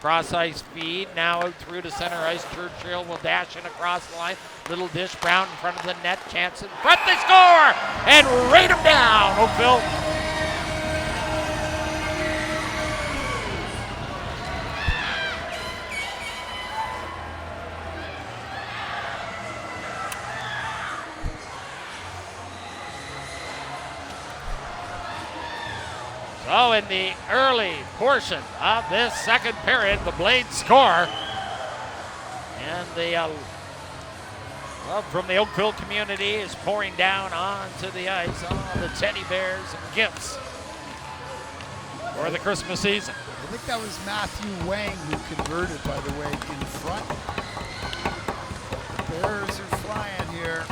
Cross ice feed, now out through to center ice. Churchill will dash in across the line. Little dish, Brown in front of the net. Chance in front, they score! And rate them down, Oakville. So in the early portion of this second period, the Blades score. And the love from the Oakville community is pouring down onto the ice. All the teddy bears and gifts for the Christmas season. I think that was Matthew Wang who converted, by the way, in front. Bears are flying here.